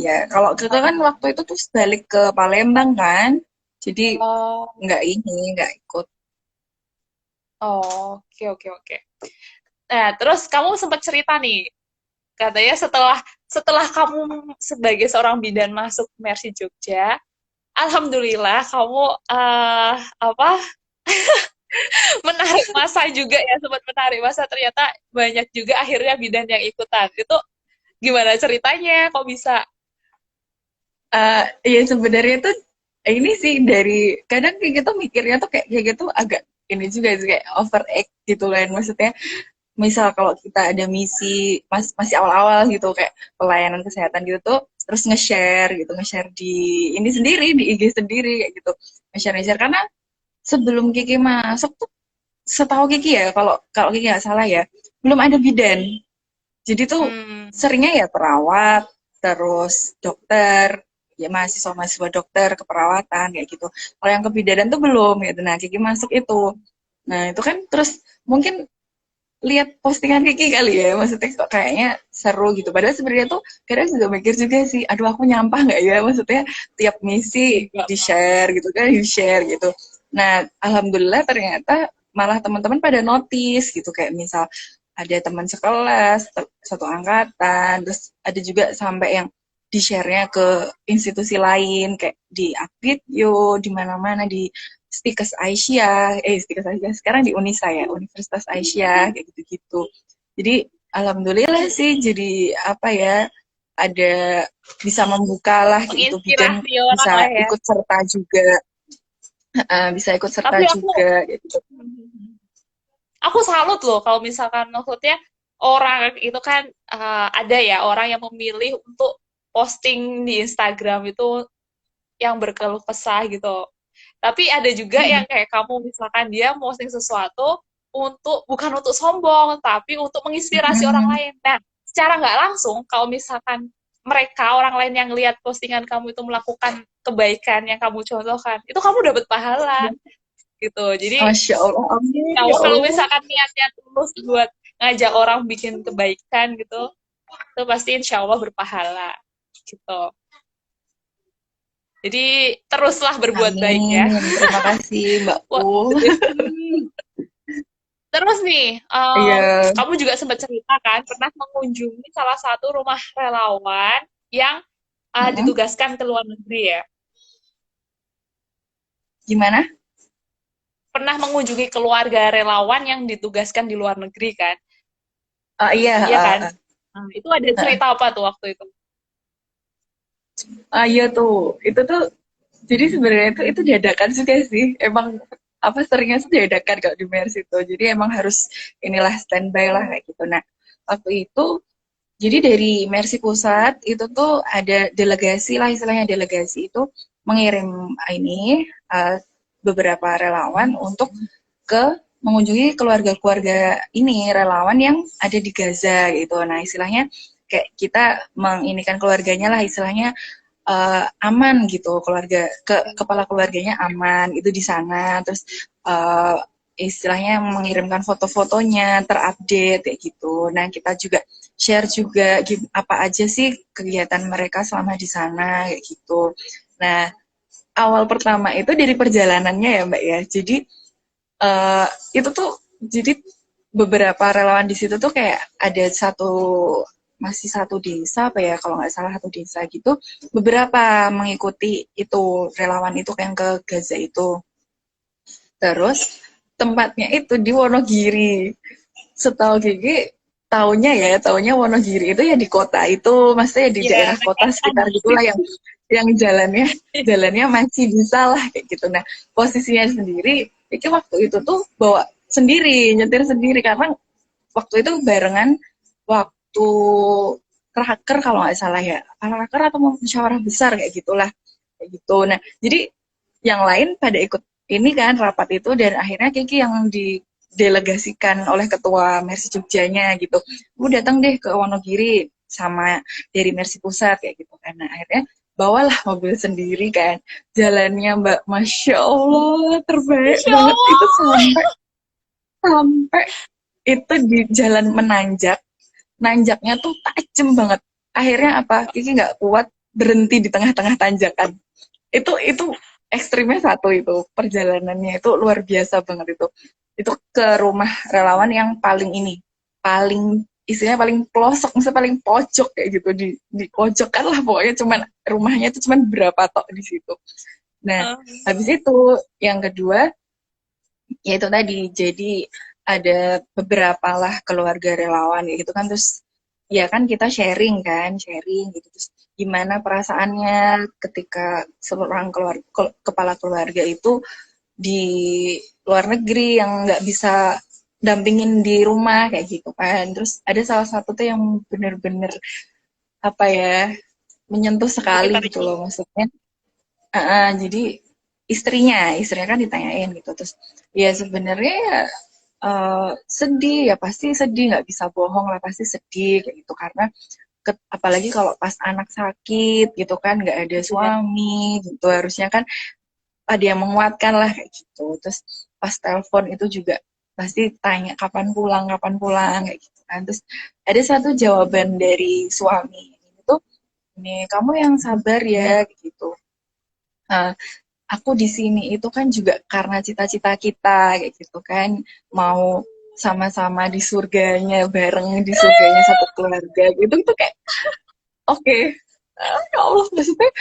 ya. Kalau kakak kan waktu itu tuh balik ke Palembang kan, jadi Oh, nggak ikut. oh, oke oke oke. Nah, terus kamu sempat cerita nih, katanya setelah setelah kamu sebagai seorang bidan masuk Mercy Jogja, alhamdulillah kamu apa menarik masa juga ya, sempat menarik masa, ternyata banyak juga akhirnya bidan yang ikutan. Itu gimana ceritanya? Kok bisa? Ya sebenarnya tuh ini sih dari kadang kayak gitu mikirnya tuh kayak gitu agak ini juga sih kayak overact gitu kan, maksudnya misal kalau kita ada misi masih awal-awal gitu kayak pelayanan kesehatan gitu tuh terus nge-share di ini sendiri di IG sendiri kayak gitu, nge-share karena sebelum Kiki masuk tuh setahu Kiki ya, kalau kalau Kiki nggak salah ya, belum ada bidan. Jadi tuh Hmm, seringnya ya perawat, terus dokter, ya mahasiswa-mahasiswa dokter, keperawatan kayak gitu. Kalau yang kebidanan tuh belum gitu. Nah, Kiki masuk itu. Nah, itu kan terus mungkin lihat postingan Kiki kali ya, maksudnya kok kayaknya seru gitu. Padahal sebenarnya tuh kadang juga mikir juga sih, aduh aku nyampah nggak ya, maksudnya tiap misi enggak, di-share gitu kan, di-share gitu. Nah, alhamdulillah ternyata malah teman-teman pada notice gitu, kayak misal ada teman sekelas, satu angkatan, terus ada juga sampai yang di-share-nya ke institusi lain, kayak di Akpityo, di mana-mana, di Stikes Aisyah, sekarang di Unisa ya, Universitas Aisyah, kayak gitu-gitu. Jadi, alhamdulillah sih, jadi apa ya, ada bisa membuka lah gitu, bidan menginspirasi orang lah bisa ya. ikut serta juga, bisa ikut serta Tapi juga, gitu. aku salut loh kalau misalkan maksudnya orang itu kan ada ya orang yang memilih untuk posting di Instagram itu yang berkeluh kesah gitu. Tapi ada juga yang kayak kamu misalkan dia posting sesuatu untuk bukan untuk sombong, tapi untuk menginspirasi orang Mm-mm. lain. Nah, secara nggak langsung kalau misalkan mereka orang lain yang lihat postingan kamu itu melakukan kebaikan yang kamu contohkan, itu kamu dapat pahala gitu. Jadi Masya Allah, amin ya kamu kalau Allah. misalkan niatnya tulus buat ngajak orang bikin kebaikan gitu, itu pasti insya Allah berpahala gitu. Jadi teruslah berbuat baik ya. Amin, terima kasih Mbakku. Wah, terus nih, Iya. kamu juga sempat cerita kan pernah mengunjungi salah satu rumah relawan yang Mm-mm. ditugaskan ke luar negeri ya. Gimana? Pernah mengunjungi keluarga relawan yang ditugaskan di luar negeri kan? Iya, Iya kan? Nah, itu ada cerita apa tuh waktu itu? iya tuh, itu tuh jadi sebenarnya itu dadakan juga sih. Emang apa seringnya tuh dadakan kalau di Mercy itu. Jadi emang harus inilah standby lah kayak gitu. Nah, waktu itu jadi dari Mercy Pusat itu tuh ada delegasi lah, istilahnya delegasi itu mengirim ini beberapa relawan untuk ke mengunjungi keluarga-keluarga ini relawan yang ada di Gaza gitu. Nah, istilahnya kayak kita menginikan keluarganya lah, istilahnya aman gitu, keluarga kepala keluarganya aman itu di sana, terus uh, istilahnya mengirimkan foto-fotonya terupdate kayak gitu. Nah, kita juga share juga apa aja sih kegiatan mereka selama di sana kayak gitu. Nah, awal pertama itu dari perjalanannya ya Mbak ya. Jadi itu tuh jadi beberapa relawan di situ tuh kayak ada masih satu desa apa ya, kalau nggak salah satu desa gitu, beberapa mengikuti itu relawan itu yang ke Gaza itu. Terus tempatnya itu di Wonogiri. Setahu Gigi taunya Wonogiri itu ya di kota itu, maksudnya di Iya, daerah kota kan. sekitar gitulah yang jalannya masih bisa lah kayak gitu. Nah, posisinya sendiri itu waktu itu tuh bawa sendiri, nyetir sendiri karena waktu itu barengan waktu raker kalau nggak salah ya, raker atau musyawarah besar kayak gitulah, kayak gitu. Nah, jadi yang lain pada ikut ini kan rapat itu, dan akhirnya Kiki yang didelegasikan oleh ketua Mersi Jogjanya gitu. Kamu datang deh ke Wonogiri sama dari Mersi Pusat kayak gitu kan. Nah, akhirnya bawalah mobil sendiri kan. Jalannya Mbak, Masya Allah, terbaik Masya banget itu Allah. sampai sampai itu di jalan menanjak. Nanjaknya tuh tajem banget. Akhirnya apa? Kiki nggak kuat berhenti di tengah-tengah tanjakan. Itu ekstrimnya satu itu perjalanannya itu luar biasa banget itu ke rumah relawan yang paling ini paling istilahnya paling pelosok misalnya paling pojok kayak gitu di pojok kan lah pokoknya cuman rumahnya itu cuman berapa tok di situ. Nah habis itu yang kedua yaitu tadi jadi ada beberapa lah keluarga relawan gitu kan terus ya kan kita sharing gitu terus gimana perasaannya ketika seorang kepala keluarga itu di luar negeri yang nggak bisa dampingin di rumah kayak gitu kan terus ada salah satu tuh yang bener-bener apa ya menyentuh sekali Bikin gitu tadi. loh maksudnya. Jadi istrinya kan ditanyain gitu terus ya sebenarnya ya sedih ya pasti sedih nggak bisa bohong lah pasti sedih kayak gitu karena apalagi kalau pas anak sakit gitu kan nggak ada Iya. suami gitu harusnya kan ada yang menguatkan lah kayak gitu terus pas telepon itu juga pasti tanya kapan pulang kayak gitu kan terus ada satu jawaban dari suami itu ini kamu yang sabar ya kayak gitu. Eh, aku di sini itu kan juga karena cita-cita kita kayak gitu kan mau sama-sama di surganya bareng di surganya satu keluarga gitu tuh kayak oke. Ya Allah maksudnya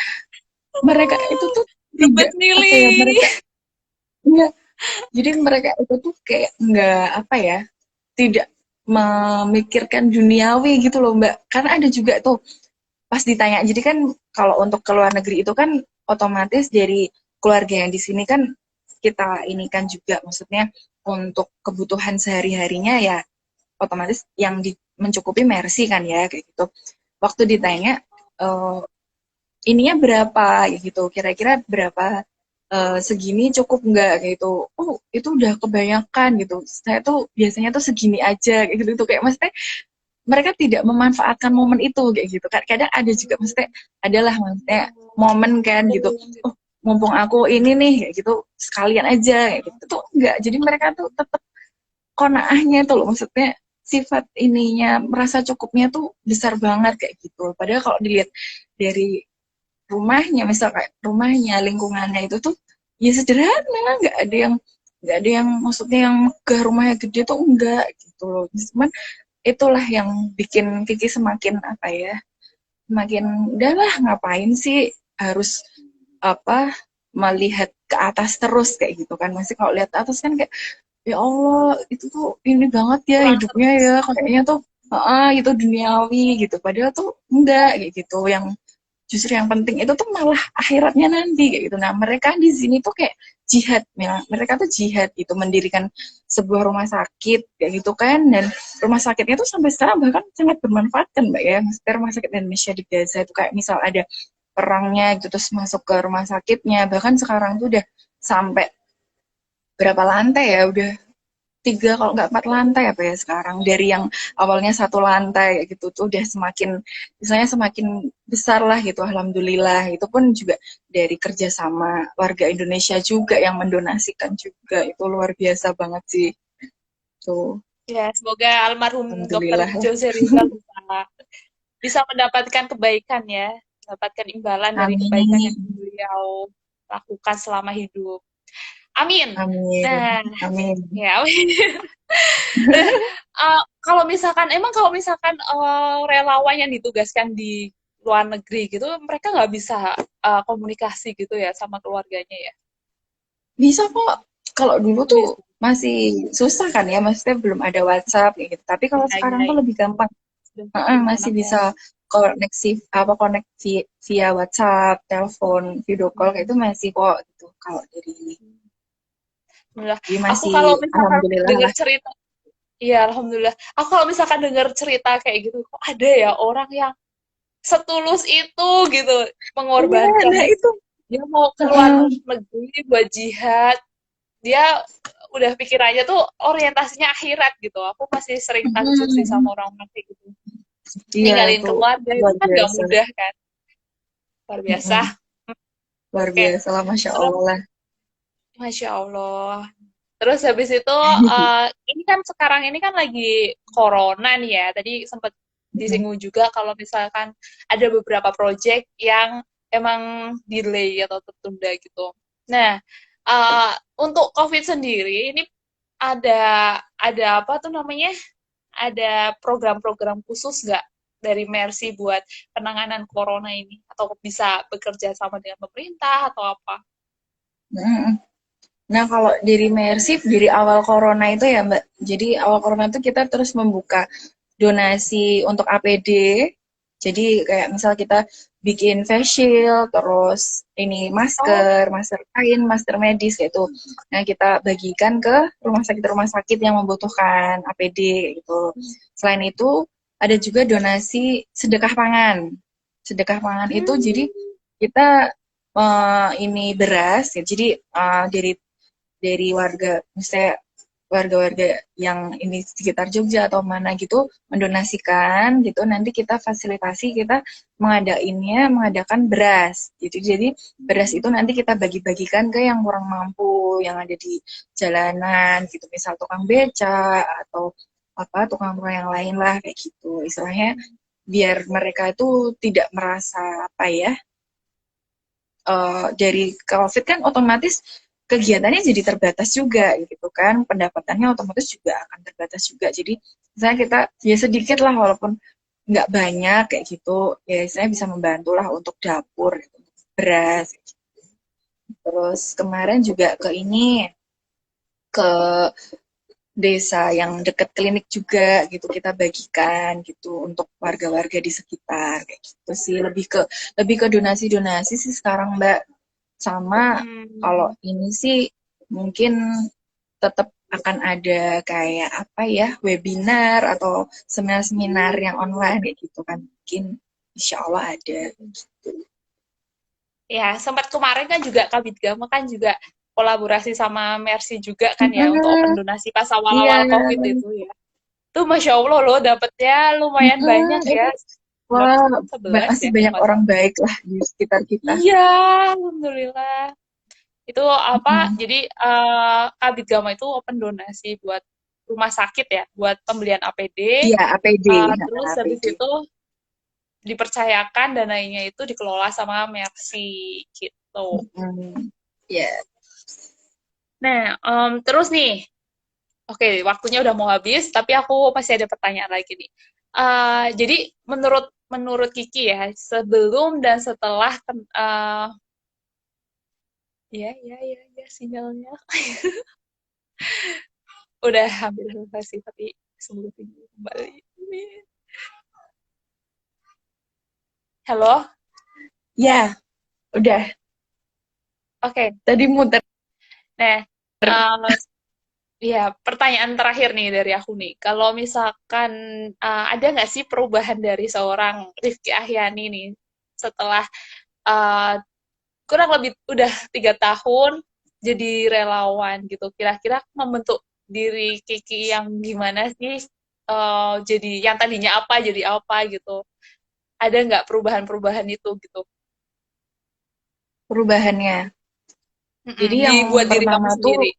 mereka itu tuh Gebet tidak apa ya milih. mereka enggak jadi mereka itu tuh kayak enggak apa ya tidak memikirkan duniawi gitu loh Mbak karena ada juga tuh pas ditanya jadi kan kalau untuk ke luar negeri itu kan otomatis dari keluarga yang di sini kan kita ini kan juga maksudnya untuk kebutuhan sehari-harinya ya otomatis yang mencukupi Mercy kan ya kayak gitu waktu ditanya eh, ininya berapa gitu kira-kira berapa segini cukup nggak gitu oh itu udah kebanyakan gitu saya tuh biasanya tuh segini aja kayak gitu tuh kayak maksudnya mereka tidak memanfaatkan momen itu kayak gitu kan kadang ada juga maksudnya adalah maksudnya momen kan gitu oh mumpung aku ini nih kayak gitu sekalian aja kayak gitu tuh enggak jadi mereka tuh tetap konaahnya tuh loh maksudnya sifat ininya merasa cukupnya tuh besar banget kayak gitu padahal kalau dilihat dari rumahnya misal kayak rumahnya lingkungannya itu tuh ya sederhana nggak ada yang maksudnya yang megah rumahnya gede tuh enggak gitu loh cuman itulah yang bikin Kiki semakin apa ya semakin udahlah ngapain sih harus apa melihat ke atas terus kayak gitu kan masih kalau lihat atas kan kayak ya Allah itu tuh ini banget ya Kurang hidupnya seru. ya kayaknya tuh itu duniawi gitu padahal tuh enggak kayak gitu yang justru yang penting itu tuh malah akhiratnya nanti kayak gitu nah mereka di sini tuh kayak jihad ya mereka tuh jihad gitu mendirikan sebuah rumah sakit kayak gitu kan dan rumah sakitnya tuh sampai sekarang bahkan sangat bermanfaat kan mbak ya maksudnya rumah sakit Indonesia di Gaza itu kayak misal ada perangnya gitu terus masuk ke rumah sakitnya bahkan sekarang tuh udah sampai berapa lantai ya udah tiga kalau nggak empat lantai apa ya sekarang dari yang awalnya satu lantai gitu tuh udah semakin misalnya semakin besar lah gitu alhamdulillah itu pun juga dari kerjasama warga Indonesia juga yang mendonasikan juga itu luar biasa banget sih tuh Ya, semoga almarhum Dokter alhamdulillah lah. Jose Rizal bisa mendapatkan kebaikan ya, mendapatkan imbalan dari kebaikan yang Amin beliau lakukan selama hidup. Amin. amin Nah, amin. ya. Amin. Nah, kalau misalkan relawan yang ditugaskan di luar negeri gitu, mereka nggak bisa komunikasi gitu ya sama keluarganya ya. Bisa kok kalau dulu tuh Bisa. masih susah kan ya maksudnya belum ada WhatsApp gitu tapi kalau Iya, sekarang iya, tuh iya. lebih gampang. Sudah makin Masih enak ya. bisa koneksi apa koneksi via WhatsApp, telepon, video call kayak itu Hmm. masih kok gitu kalau dari ini. Alhamdulillah. Jadi Aku masih kalau misalkan alhamdulillah dengar lah. cerita, iya alhamdulillah. Aku kalau misalkan dengar cerita kayak gitu, kok ada ya orang yang setulus itu gitu Iya, mengorbankan nah itu. dia mau keluar Heeh. negeri buat jihad dia udah pikirannya tuh orientasinya akhirat gitu. Aku masih sering takjub sih sama orang-orang kayak gitu. Iya, Ninggalin itu keluarga itu luar kan gak biasa. mudah kan, luar biasa. Mm-mm. Luar Oke, biasa lah, Masya terus Allah. Masya Allah. Terus habis itu, ini kan sekarang ini kan lagi corona nih ya. Tadi sempat Mm-mm. disinggung juga kalau misalkan ada beberapa project yang emang delay atau tertunda gitu. Nah, untuk COVID sendiri ini ada apa tuh namanya? Ada program-program khusus nggak dari Mercy buat penanganan corona ini? Atau bisa bekerja sama dengan pemerintah atau apa? Mm-mm. Nah, kalau dari Mersif, dari awal corona itu ya, Mbak. Jadi, awal corona itu kita terus membuka donasi untuk APD. Jadi, kayak misal kita bikin face shield, terus ini Oh, masker kain, masker medis gitu. Nah, kita bagikan ke rumah sakit yang membutuhkan APD gitu. Selain itu, ada juga donasi sedekah pangan. Sedekah pangan itu jadi hmm. kita ini beras ya. Jadi dari warga, misalnya warga-warga yang ini sekitar Jogja atau mana gitu mendonasikan gitu, nanti kita fasilitasi, kita mengadakan beras gitu. Jadi beras itu nanti kita bagi-bagikan ke yang kurang mampu yang ada di jalanan gitu, misal tukang beca atau apa tukang-tukang yang lain lah kayak gitu istilahnya, biar mereka itu tidak merasa apa ya, dari COVID kan otomatis kegiatannya jadi terbatas juga gitu kan, pendapatannya otomatis juga akan terbatas juga. Jadi misalnya kita ya sedikit lah walaupun nggak banyak kayak gitu, ya saya bisa membantu lah untuk dapur gitu, beras. Terus kemarin juga ke ini, ke desa yang dekat klinik juga gitu kita bagikan gitu untuk warga-warga di sekitar kayak gitu sih, lebih ke donasi-donasi sih sekarang, Mbak. Sama kalau Hmm. ini sih mungkin tetap akan ada kayak apa ya, webinar atau seminar-seminar yang online kayak gitu kan, mungkin insya Allah ada gitu. Ya, sempat kemarin kan juga Kabit Gama kan juga kolaborasi sama Mercy juga kan ya untuk open donasi pas Iya. awal-awal COVID itu ya. Tuh Masya Allah loh dapetnya lumayan banyak ya. Itu Berapa wah, sih? 11 masih ya kalau banyak nggak orang salah. baik lah di sekitar kita. Iya, Alhamdulillah. Itu apa? Mm. Jadi Kabit Gama itu open donasi buat rumah sakit ya, buat pembelian APD. Iya, APD, Terus habis APD. itu dipercayakan dananya itu dikelola sama Mercy gitu. Mm. Ya. Nah, terus nih, oke, waktunya udah mau habis, tapi aku masih ada pertanyaan lagi nih. Jadi menurut menurut Kiki ya, sebelum dan setelah ya sinyalnya udah hampir selesai sih, tapi sebelum ini kembali. Halo, Ya, udah. oke. Tadi muter. Nah, eh, ya pertanyaan terakhir nih dari aku nih. Kalau misalkan ada nggak sih perubahan dari seorang Rifki Ahyani nih setelah eh, kurang lebih udah 3 tahun jadi relawan gitu. Kira-kira membentuk diri Kiki yang gimana sih? Jadi yang tadinya apa jadi apa gitu. Ada nggak perubahan-perubahan itu gitu? Perubahannya. Mm-mm, Jadi yang dibuat diri kamu pertama tuh, sendiri.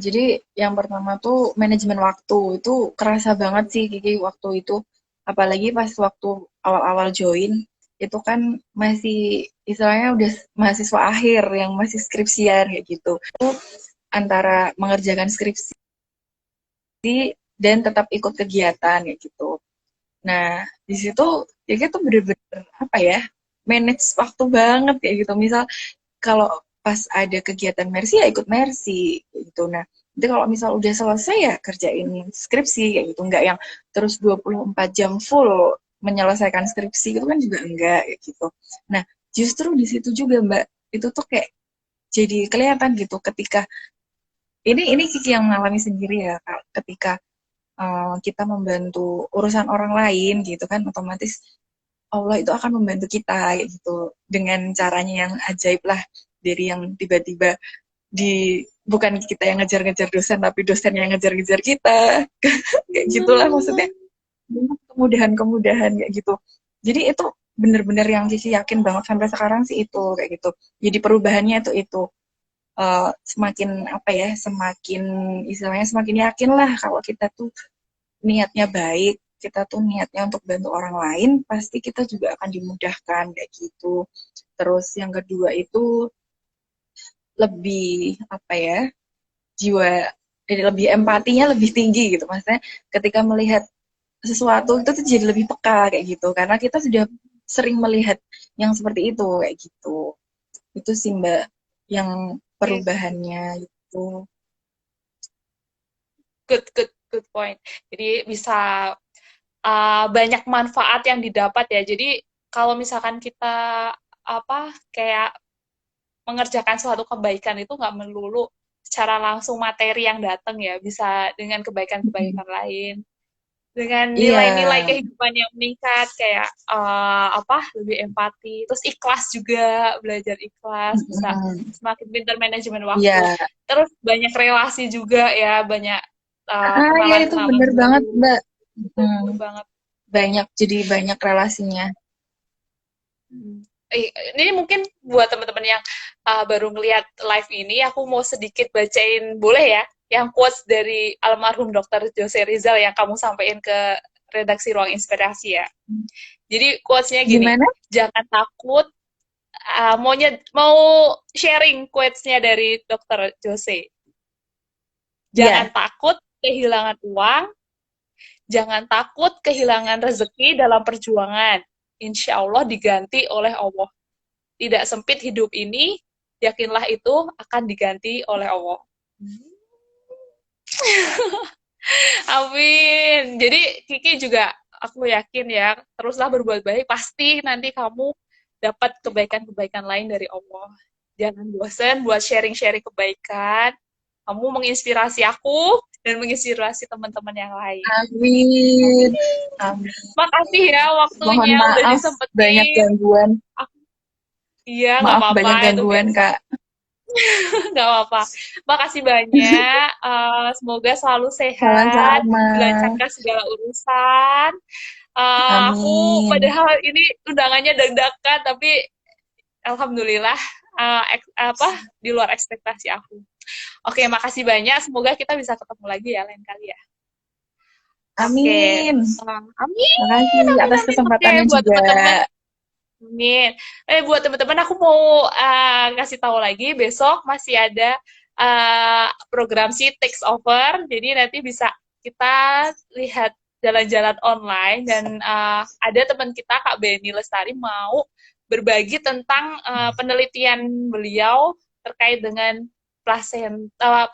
jadi yang pertama tuh manajemen waktu itu kerasa banget sih Kiki waktu itu. Apalagi pas waktu awal-awal join itu kan masih istilahnya udah mahasiswa akhir yang masih skripsian kayak gitu. Itu antara mengerjakan skripsi dan tetap ikut kegiatan kayak gitu. Nah, di situ ya kita bener-bener apa ya, manage waktu banget kayak gitu. Misal kalau pas ada kegiatan Mercy ya ikut Mercy kayak gitu. Nah, nanti kalau misal udah selesai ya kerjain skripsi kayak gitu. Enggak yang terus 24 jam full menyelesaikan skripsi itu kan juga enggak kayak gitu. Nah, justru di situ juga Mbak, itu tuh kayak jadi kelihatan gitu ketika ini Kiki yang mengalami sendiri ya Kak, ketika kita membantu urusan orang lain gitu kan, otomatis Allah itu akan membantu kita gitu dengan caranya yang ajaib lah, dari yang tiba-tiba bukan kita yang ngejar-ngejar dosen tapi dosen yang ngejar-ngejar kita. Kayak gitulah maksudnya, kemudahan-kemudahan kayak gitu. Jadi itu bener-bener yang Cici yakin banget sampai sekarang sih itu kayak gitu. Jadi perubahannya itu semakin apa ya, semakin istilahnya semakin yakin lah kalau kita tuh niatnya baik, kita tuh niatnya untuk bantu orang lain, pasti kita juga akan dimudahkan kayak gitu. Terus yang kedua itu lebih apa ya, jiwa, jadi lebih empatinya lebih tinggi gitu. Maksudnya ketika melihat sesuatu itu tuh jadi lebih peka kayak gitu, karena kita sudah sering melihat yang seperti itu kayak gitu. Itu sih Mbak yang Oke, perubahannya gitu. good point. Jadi bisa banyak manfaat yang didapat ya. Jadi kalau misalkan kita kayak mengerjakan suatu kebaikan itu nggak melulu secara langsung materi yang datang ya, bisa dengan kebaikan-kebaikan lain, dengan Iya. nilai-nilai kehidupan yang meningkat kayak lebih empati, terus ikhlas juga, belajar ikhlas, bisa Mm-mm. semakin pintar manajemen waktu, Iya. terus banyak relasi juga ya, banyak Ya itu kenalan-kenalan bener banget baru. Mbak. Betul Mm. banget. Banyak, jadi banyak relasinya. Hmm. Ini mungkin buat teman-teman yang baru ngelihat live ini, aku mau sedikit bacain, boleh ya? Yang quotes dari almarhum Dr. Jose Rizal yang kamu sampaikan ke redaksi Ruang Inspirasi ya. Jadi quotes-nya gini, Gimana? jangan takut, mau sharing quotes-nya dari Dr. Jose. Jangan Iya. takut kehilangan uang, jangan takut kehilangan rezeki dalam perjuangan. Insya Allah diganti oleh Allah. Tidak sempit hidup ini, yakinlah itu akan diganti oleh Allah. Amin. Jadi Kiki juga, aku yakin ya, teruslah berbuat baik, pasti nanti kamu dapat kebaikan-kebaikan lain dari Allah. Jangan bosan buat sharing-sharing kebaikan. Kamu menginspirasi aku dan menginspirasi teman-teman yang lain. Amin. Amin. Makasih ya Mohon waktunya udah maaf banyak disempetin. gangguan. Aku, iya, nggak Maaf apa-apa, banyak itu gangguan, biasa. Kak. Nggak apa-apa. Makasih banyak. Semoga selalu sehat, Sama-sama. dilancarkan segala urusan. Aku Amin. padahal ini undangannya deg-degan, tapi alhamdulillah di luar ekspektasi aku. Oke, makasih banyak. Semoga kita bisa ketemu lagi ya lain kali ya. Oke, Amin. amin, Makasih amin, atas amin. Oke, kesempatannya buat juga. teman-teman, amin. Buat teman-teman, aku mau ngasih tahu lagi, besok masih ada program si Takes Over, jadi nanti bisa kita lihat jalan-jalan online, dan ada teman kita, Kak Beni Lestari, mau berbagi tentang penelitian beliau terkait dengan plasenta,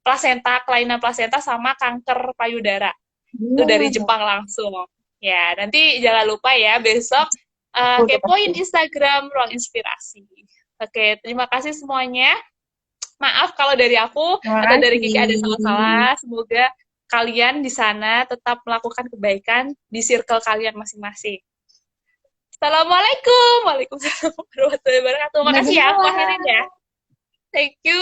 plasenta, kelainan plasenta sama kanker payudara. Itu dari Wow. Jepang langsung. Ya, nanti jangan lupa ya besok Udah kepoin pasti. Instagram Ruang Inspirasi. Oke, terima kasih semuanya. Maaf kalau dari aku Terima atau dari Kiki ada kasih. salah-salah. Semoga kalian di sana tetap melakukan kebaikan di circle kalian masing-masing. Assalamualaikum. Waalaikumsalam warahmatullahi wabarakatuh. Makasih ya, aku akhirin Waalaikumsalam. ya. Thank you.